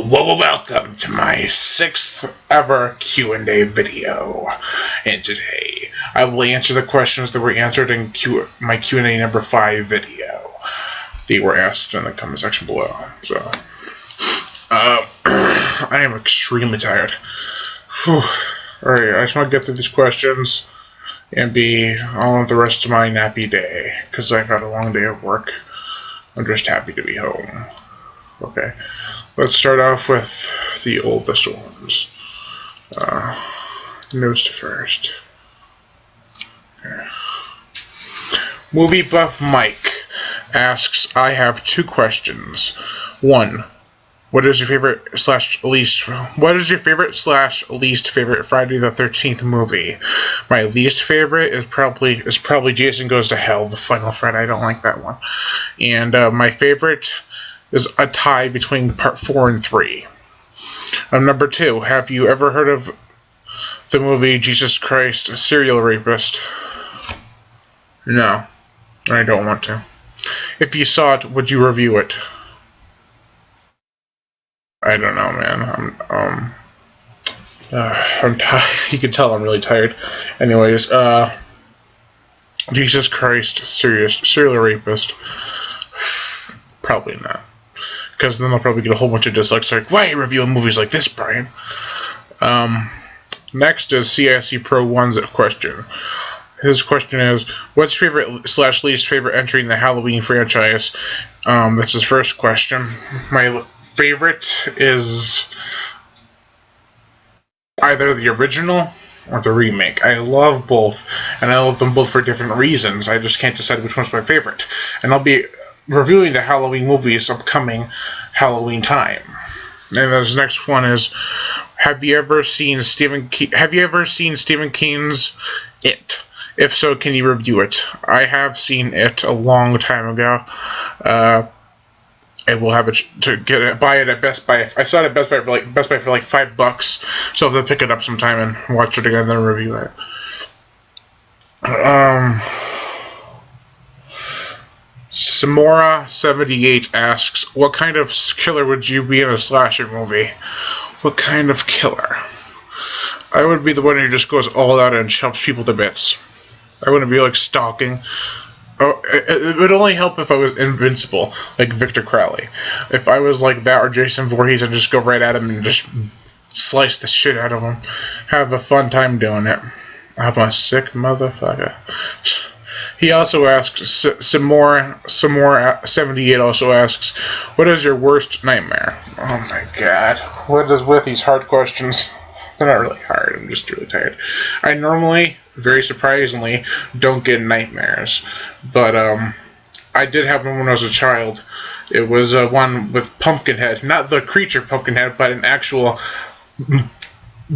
Welcome to my 6th ever Q&A video, and today I will answer the questions that were answered in my Q&A number 5 video. They were asked in the comment section below, so I am extremely tired. Alright, I just want to get through these questions and be on with the rest of my nappy day, because I've had a long day of work. I'm just happy to be home. Okay, let's start off with the oldest ones. Newest first. Okay. Movie Buff Mike asks, I have 2 questions. 1. What is your favorite slash least favorite Friday the 13th movie? My least favorite is probably Jason Goes to Hell, the final Friday. I don't like that one. And my favorite is a tie between part 4 and 3. Number 2, have you ever heard of the movie Jesus Christ, Serial Rapist? No, I don't want to. If you saw it, would you review it? I don't know, man. I'm tired. You can tell I'm really tired. Anyways, Jesus Christ, Serial Rapist. Probably not. Because then they'll probably get a whole bunch of dislikes like, why are you reviewing movies like this, Brian? Next is CIC Pro 1's question. His question is, what's your favorite slash least favorite entry in the Halloween franchise? That's his first question. My favorite is either the original or the remake. I love both, and I love them both for different reasons. I just can't decide which one's my favorite. And I'll be reviewing the Halloween movies upcoming Halloween time. And this next one is, have you ever seen Stephen King's It? If so, can you review it? I have seen it a long time ago. I will have it to buy it at Best Buy. I saw it at Best Buy for like $5, so I'll have to pick it up sometime and watch it again and then review it. Samora78 asks, what kind of killer would you be in a slasher movie? What kind of killer? I would be the one who just goes all out and chops people to bits. I wouldn't be like stalking. Oh, it would only help if I was invincible, like Victor Crowley. If I was like that or Jason Voorhees, I'd just go right at him and just slice the shit out of him. Have a fun time doing it. I'm a sick motherfucker. He also asks, some more 78 also asks, what is your worst nightmare? Oh my god. What is with these hard questions? They're not really hard, I'm just really tired. I normally, very surprisingly, don't get nightmares. But, I did have one when I was a child. It was one with Pumpkinhead. Not the creature Pumpkinhead, but an actual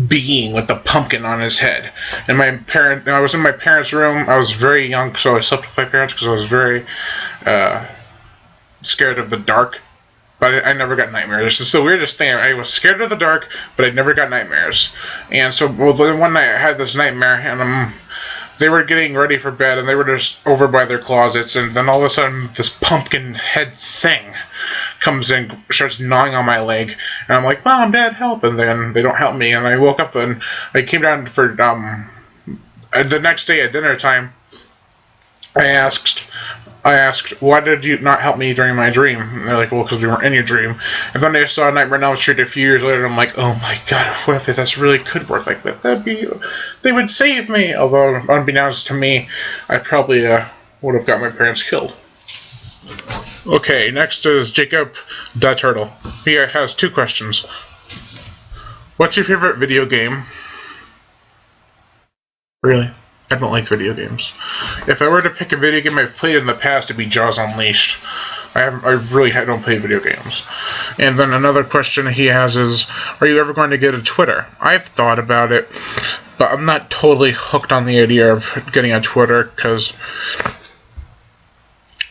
being with the pumpkin on his head. And I was in my parents' room. I was very young, so I slept with my parents because I was very scared of the dark. But I never got nightmares. It's the weirdest thing. I was scared of the dark, but I never got nightmares. And so, one night I had this nightmare, and they were getting ready for bed, and they were just over by their closets, and then all of a sudden, this pumpkin head thing comes in, starts gnawing on my leg, and I'm like, Mom, Dad, help! And then they don't help me, and I woke up, and I came down for, the next day at dinner time, I asked, why did you not help me during my dream? And they're like, well, because we weren't in your dream. And then I saw Nightmare on Elm Street a few years later, and I'm like, oh my god, what if this really could work like that? They would save me! Although, unbeknownst to me, I probably would have got my parents killed. Okay, next is Jacob the Turtle. He has 2 questions. What's your favorite video game? Really? I don't like video games. If I were to pick a video game I've played in the past, it'd be Jaws Unleashed. I really don't play video games. And then another question he has is, are you ever going to get a Twitter? I've thought about it, but I'm not totally hooked on the idea of getting a Twitter, because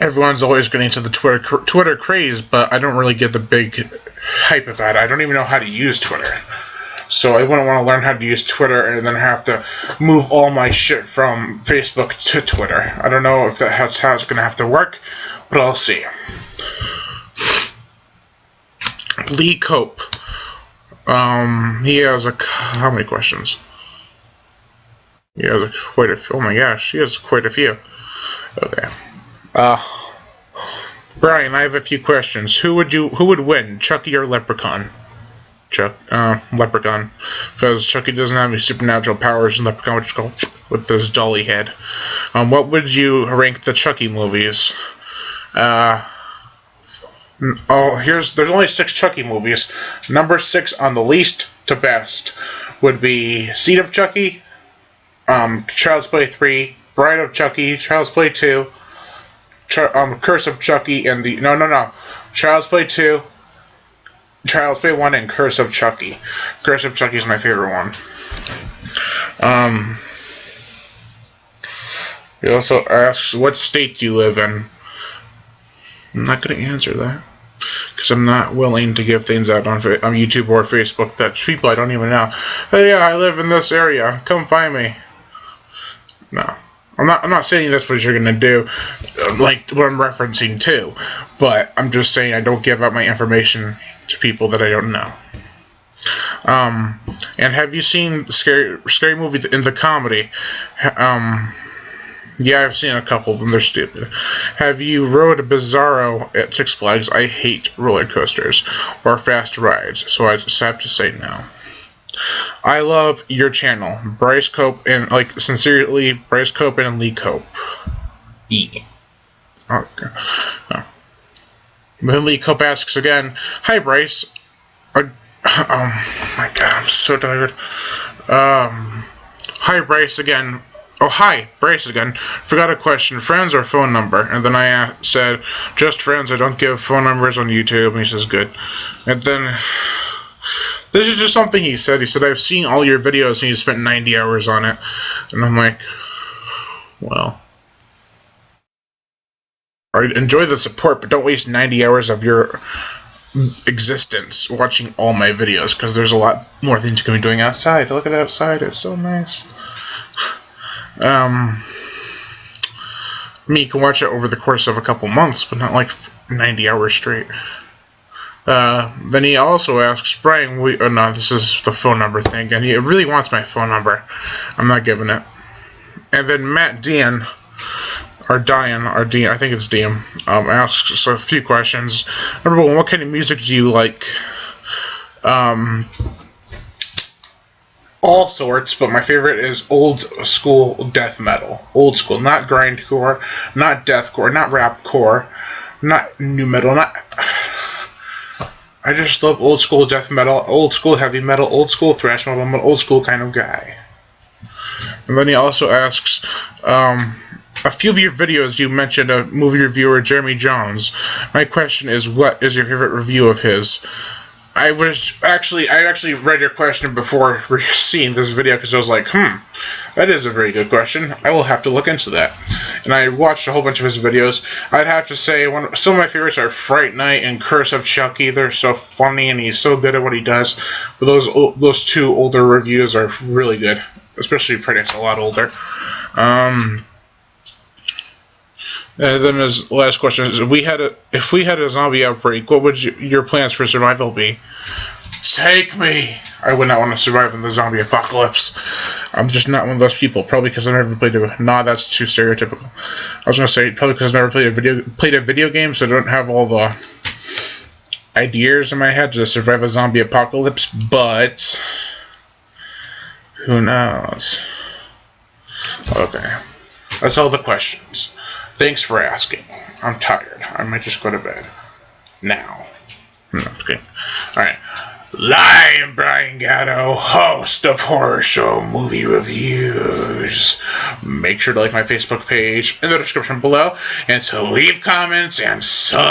everyone's always getting into the Twitter craze, but I don't really get the big hype about it. I don't even know how to use Twitter. So I wouldn't want to learn how to use Twitter and then have to move all my shit from Facebook to Twitter. I don't know if that's how it's going to have to work, but I'll see. Lee Cope He has how many questions? He has quite a few. Oh my gosh, he has quite a few. Okay. Brian, I have a few questions. Who would win, Chucky or Leprechaun? Leprechaun, because Chucky doesn't have any supernatural powers, and Leprechaun would just go with this dolly head. What would you rank the Chucky movies? There's only 6 Chucky movies. Number 6 on the least to best would be Seed of Chucky, Child's Play 3, Bride of Chucky, Child's Play 2, Curse of Chucky, and Child's Play 2, Child's Play 1, and Curse of Chucky. Curse of Chucky is my favorite one. He also asks, what state do you live in? I'm not going to answer that, because I'm not willing to give things out on YouTube or Facebook that people I don't even know. Hey, yeah, I live in this area. Come find me. No. I'm not saying that's what you're going to do, like what I'm referencing to, but I'm just saying I don't give out my information to people that I don't know. And have you seen scary movies in the comedy? Yeah, I've seen a couple of them. They're stupid. Have you rode a Bizarro at Six Flags? I hate roller coasters or fast rides, so I just have to say no. I love your channel, Bryce Cope, and sincerely, Bryce Cope and Lee Cope. E. Okay. Oh. Then Lee Cope asks again, hi Bryce. Oh my god, I'm so tired. Hi Bryce again. Oh, hi, Bryce again. Forgot a question. Friends or phone number? And then I said, just friends. I don't give phone numbers on YouTube. And he says, good. And then, this is just something he said. He said, I've seen all your videos and you spent 90 hours on it. And I'm like, well, I enjoy the support, but don't waste 90 hours of your existence watching all my videos, because there's a lot more things you can be doing outside. Look at outside. It's so nice. You can watch it over the course of a couple months, but not like 90 hours straight. Then he also asks, Brian, no, this is the phone number thing, and he really wants my phone number. I'm not giving it. And then Matt Dean, I think it's Dean, asks a few questions. Number 1, what kind of music do you like? All sorts, but my favorite is old school death metal. Old school, not grindcore, not deathcore, not rapcore, not new metal, I just love old school death metal, old school heavy metal, old school thrash metal. I'm an old school kind of guy. And then he also asks, a few of your videos you mentioned a movie reviewer, Jeremy Jones. My question is, what is your favorite review of his? I actually read your question before seeing this video, because I was like, that is a very good question. I will have to look into that. And I watched a whole bunch of his videos. I'd have to say some of my favorites are Fright Night and Curse of Chucky. They're so funny, and he's so good at what he does. But those 2 older reviews are really good, especially Fright Night's a lot older. And then his last question is, if we had a zombie outbreak, what would your plans for survival be? Take me! I would not want to survive in the zombie apocalypse. I'm just not one of those people. Probably because I've never played that's too stereotypical. I was going to say, probably because I've never played a video game, so I don't have all the ideas in my head to survive a zombie apocalypse, but who knows? Okay. That's all the questions. Thanks for asking. I'm tired. I might just go to bed. Now. No, okay. Alright. I'm Brian Gatto, host of Horror Show Movie Reviews. Make sure to like my Facebook page in the description below, and to leave comments and subscribe.